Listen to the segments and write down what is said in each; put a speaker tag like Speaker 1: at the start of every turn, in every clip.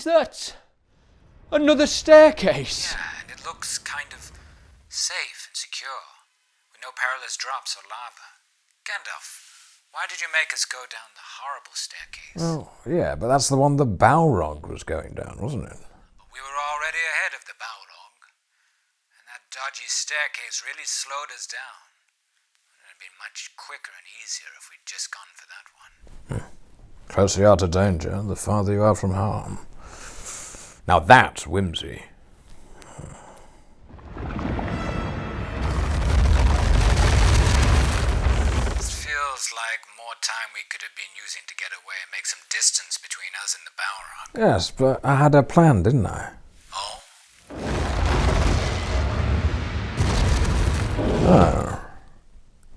Speaker 1: Is that another staircase?
Speaker 2: Yeah, and it looks kind of safe and secure, with no perilous drops or lava. Gandalf, why did you make us go down the horrible staircase?
Speaker 3: Oh, yeah, but that's the one the Balrog was going down, wasn't it?
Speaker 2: But we were already ahead of the Balrog, and that dodgy staircase really slowed us down. It would have been much quicker and easier if we'd just gone for that one.
Speaker 3: The closer you are to danger, the farther you are from harm. Now that's whimsy.
Speaker 2: Feels like more time we could have been using to get away and make some distance between us and the Balrog.
Speaker 3: Yes, but I had a plan, didn't I?
Speaker 2: Oh?
Speaker 3: Oh.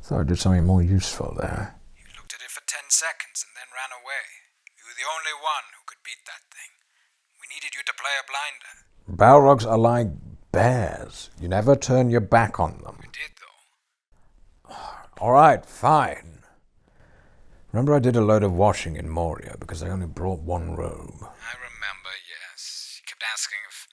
Speaker 3: Thought I did something more useful there.
Speaker 2: You looked at it for 10 seconds and then ran away. You were the only one who could beat that thing. We needed you to play a blinder.
Speaker 3: Balrogs are like bears. You never turn your back on them.
Speaker 2: We did, though.
Speaker 3: All right, fine. Remember I did a load of washing in Moria because I only brought one robe.
Speaker 2: I remember, yes. You kept asking if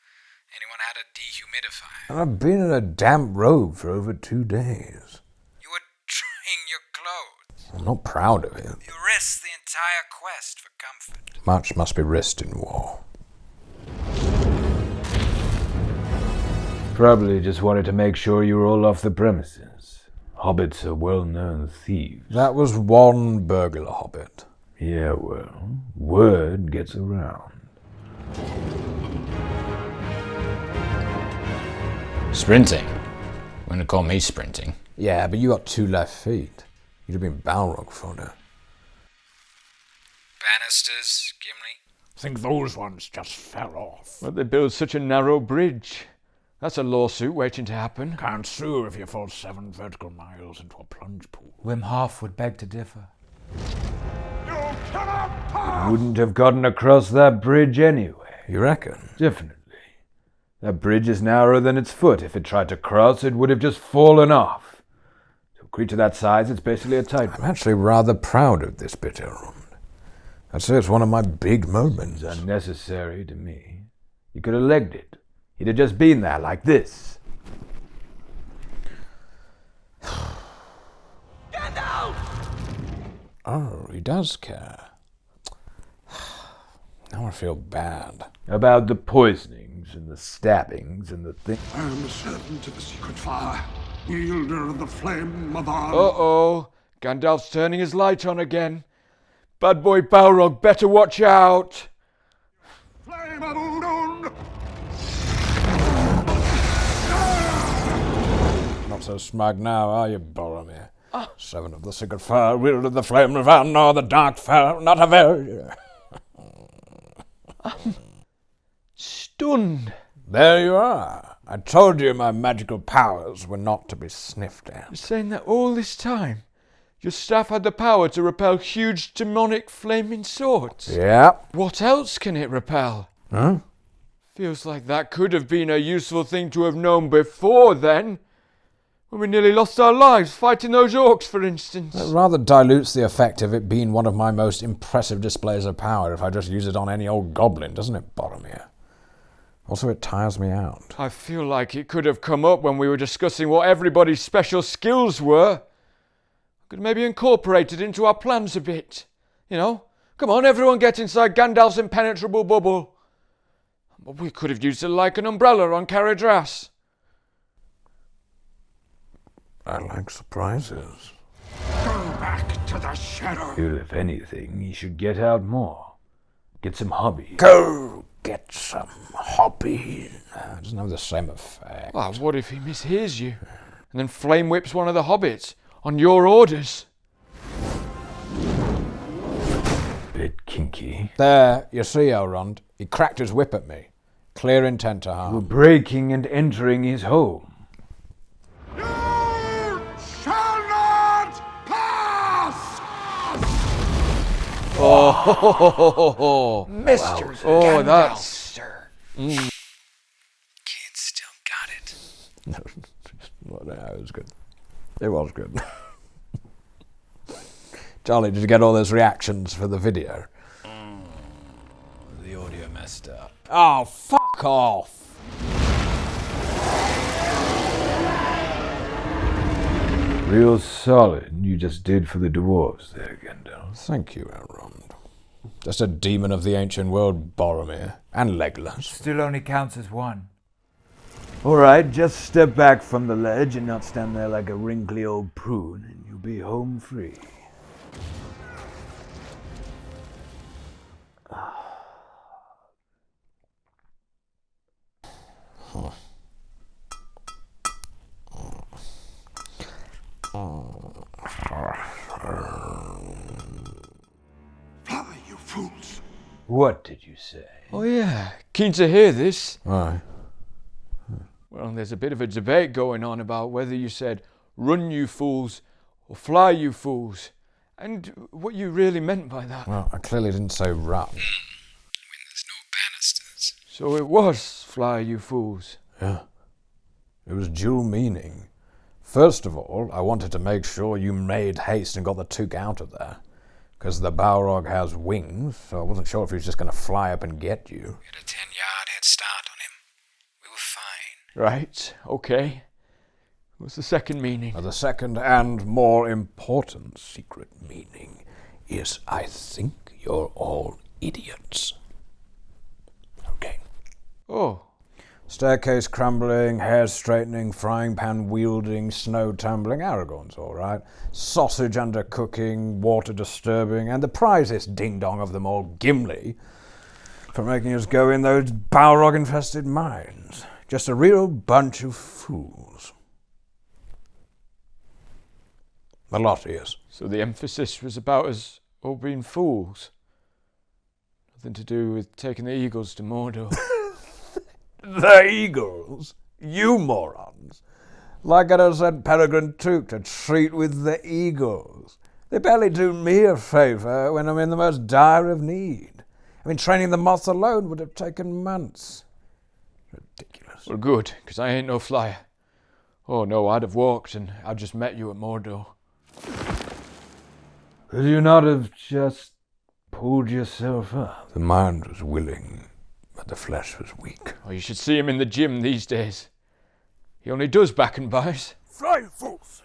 Speaker 2: anyone had a dehumidifier.
Speaker 3: And I've been in a damp robe for over 2 days.
Speaker 2: You were drying your clothes.
Speaker 3: I'm not proud of it.
Speaker 2: You risked the entire quest for comfort.
Speaker 3: Much must be risked in war.
Speaker 4: Probably just wanted to make sure you were all off the premises. Hobbits are well-known thieves.
Speaker 3: That was one burglar hobbit.
Speaker 4: Yeah, well, word gets around.
Speaker 5: Sprinting? Wouldn't call me sprinting.
Speaker 3: Yeah, but you got 2 left feet. You'd have been Balrog fodder.
Speaker 2: Banisters, Gimli?
Speaker 1: I think those ones just fell off.
Speaker 6: But they built such a narrow bridge. That's a lawsuit waiting to happen.
Speaker 1: Can't sue if you fall 7 vertical miles into a plunge pool.
Speaker 2: Wim Hof would beg to differ.
Speaker 4: Wouldn't have gotten across that bridge anyway.
Speaker 3: You reckon?
Speaker 4: Definitely. That bridge is narrower than its foot. If it tried to cross, it would have just fallen off. To a creature that size, it's basically a tightrope.
Speaker 3: I'm actually rather proud of this bit, Elrond. I'd say it's one of my big moments.
Speaker 4: It's unnecessary to me. You could have legged it. He'd have just been there like this.
Speaker 2: Gandalf!
Speaker 3: Oh, he does care. Now I feel bad.
Speaker 4: About the poisonings and the stabbings and the thing.
Speaker 7: I am a servant of the secret fire, wielder of the flame of our...
Speaker 6: Uh-oh. Gandalf's turning his light on again. Bad boy Balrog, better watch out.
Speaker 7: Flame of Udun!
Speaker 3: Not so smug now, are you, Boromir? Servant of the secret fire, wielder of the flame of Anor, the dark fire, not a very...
Speaker 6: Stunned.
Speaker 3: There you are. I told you my magical powers were not to be sniffed at.
Speaker 6: You're saying that all this time, your staff had the power to repel huge demonic flaming swords?
Speaker 3: Yeah.
Speaker 6: What else can it repel?
Speaker 3: Huh?
Speaker 6: Feels like that could have been a useful thing to have known before then. When we nearly lost our lives fighting those orcs, for instance.
Speaker 3: That rather dilutes the effect of it being one of my most impressive displays of power if I just use it on any old goblin, doesn't it, Boromir? Also, it tires me out.
Speaker 6: I feel like it could have come up when we were discussing what everybody's special skills were. Could maybe incorporate it into our plans a bit. You know? Come on, everyone get inside Gandalf's impenetrable bubble. But we could have used it like an umbrella on Caradhras.
Speaker 3: I like surprises.
Speaker 7: Go back to the shadow!
Speaker 4: Well, if anything, he should get out more. Get some hobbies.
Speaker 3: Go get some hobbies. It doesn't have the same effect.
Speaker 6: Well, what if he mishears you and then flame whips one of the hobbits on your orders?
Speaker 4: Bit kinky.
Speaker 3: There, you see, Elrond. He cracked his whip at me. Clear intent to
Speaker 4: We're
Speaker 3: harm.
Speaker 4: breaking and entering his home.
Speaker 7: You shall not pass!
Speaker 6: Oh,
Speaker 1: Mr.
Speaker 6: Oh,
Speaker 1: Gandalf,
Speaker 6: that's...
Speaker 1: sir.
Speaker 2: Kids still got it.
Speaker 3: No, it was good. It was good. Charlie, did you get all those reactions for the video?
Speaker 5: The audio messed up.
Speaker 3: Oh, fuck off!
Speaker 4: Real solid you just did for the dwarves there, Gandalf.
Speaker 3: Thank you, Elrond. Just a demon of the ancient world, Boromir. And Legolas.
Speaker 8: Still only counts as one.
Speaker 4: Alright, just step back from the ledge and not stand there like a wrinkly old prune, and you'll be home free.
Speaker 7: Fly, you fools!
Speaker 4: What did you say?
Speaker 6: Oh yeah, keen to hear this.
Speaker 3: Aye.
Speaker 6: Well, there's a bit of a debate going on about whether you said run you fools or fly you fools, and what you really meant by that.
Speaker 3: Well, I clearly didn't say run.
Speaker 2: When there's no banisters.
Speaker 6: So it was fly you fools.
Speaker 3: Yeah. It was dual meaning. First of all, I wanted to make sure you made haste and got the Took out of there. Because the Balrog has wings, so I wasn't sure if he was just going to fly up and get you.
Speaker 2: We had a 10-yard head start on him. We were fine.
Speaker 6: Right, okay. What's the second meaning?
Speaker 3: The second and more important secret meaning is I think you're all idiots. Okay.
Speaker 6: Oh,
Speaker 3: Staircase crumbling, hair straightening, frying pan wielding, snow tumbling. Aragorn's all right. Sausage undercooking, water disturbing, and the prizest ding-dong of them all, Gimli, for making us go in those Balrog-infested mines. Just a real bunch of fools. A lot is.
Speaker 6: so the emphasis was about us all being fools. Nothing to do with taking the eagles to Mordor.
Speaker 3: The eagles? You morons. Like I'd have sent Peregrine Took to treat with the eagles. They barely do me a favour when I'm in the most dire of need. I mean, training the moth alone would have taken months. Ridiculous.
Speaker 6: Well, good, because I ain't no flyer. Oh no, I'd have walked and I'd just met you at Mordor.
Speaker 4: Could you not have just pulled yourself up?
Speaker 3: The mind was willing, but the flesh was weak.
Speaker 6: Oh, you should see him in the gym these days. He only does back and buys.
Speaker 7: Fly, you fools!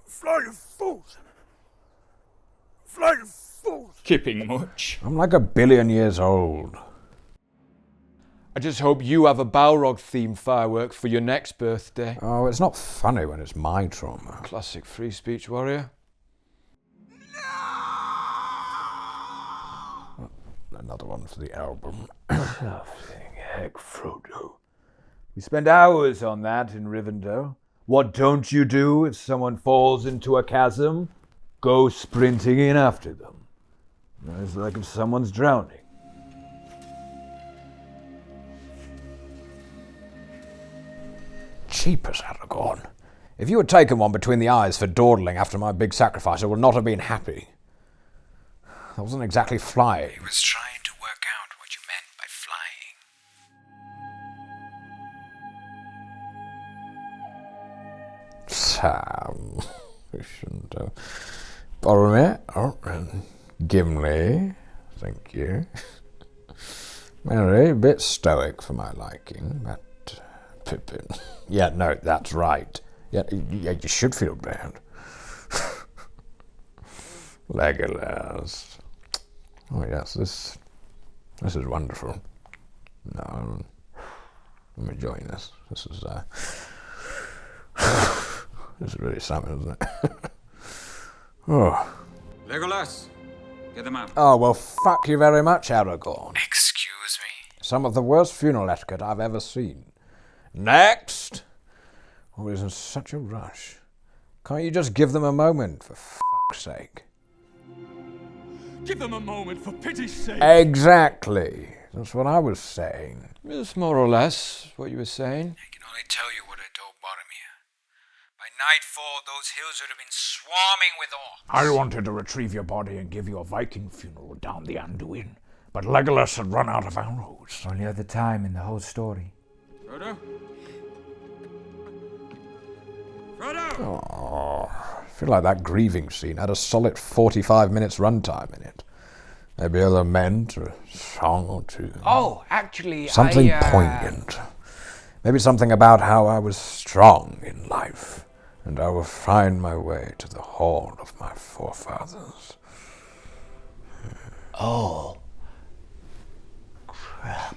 Speaker 7: Fly, you fools! Fly, you fools!
Speaker 5: Kipping much?
Speaker 3: I'm like 1 billion years old.
Speaker 6: I just hope you have a Balrog-themed firework for your next birthday.
Speaker 3: Oh, it's not funny when it's my trauma.
Speaker 6: Classic free speech warrior.
Speaker 3: Another one for the album.
Speaker 4: Something, heck, Frodo. We spend hours on that in Rivendell. What don't you do if someone falls into a chasm? Go sprinting in after them. It's like if someone's drowning.
Speaker 3: Cheapers, Aragorn. If you had taken one between the eyes for dawdling after my big sacrifice, I would not have been happy. That wasn't exactly flying.
Speaker 2: He was trying to work out what you meant by flying.
Speaker 3: Sam. We shouldn't have. Boromir. Oh, and Gimli. Thank you. Merry, a bit stoic for my liking, but Pippin. Yeah, no, that's right. Yeah, you should feel bad. Legolas. Oh yes, this is wonderful. No, I'm enjoying this. This is this is really something, isn't it? Oh.
Speaker 8: Legolas, get them out.
Speaker 3: Oh well, fuck you very much, Aragorn.
Speaker 2: Excuse me?
Speaker 3: Some of the worst funeral etiquette I've ever seen. Next! Always in such a rush. Can't you just give them a moment, for fuck's sake?
Speaker 7: Give them a moment, for pity's sake!
Speaker 3: Exactly. That's what I was saying.
Speaker 6: It's more or less what you were saying.
Speaker 2: I can only tell you what I told Boromir. By nightfall, those hills would have been swarming with orcs.
Speaker 1: I wanted to retrieve your body and give you a Viking funeral down the Anduin, but Legolas had run out of arrows.
Speaker 8: Only other time in the whole story. Frodo? Frodo!
Speaker 3: Oh, I feel like that grieving scene had a solid 45 minutes runtime in it. Maybe a lament or a song or two.
Speaker 1: Oh, actually,
Speaker 3: Something poignant. Maybe something about how I was strong in life, and I will find my way to the hall of my forefathers.
Speaker 1: Oh. Crap.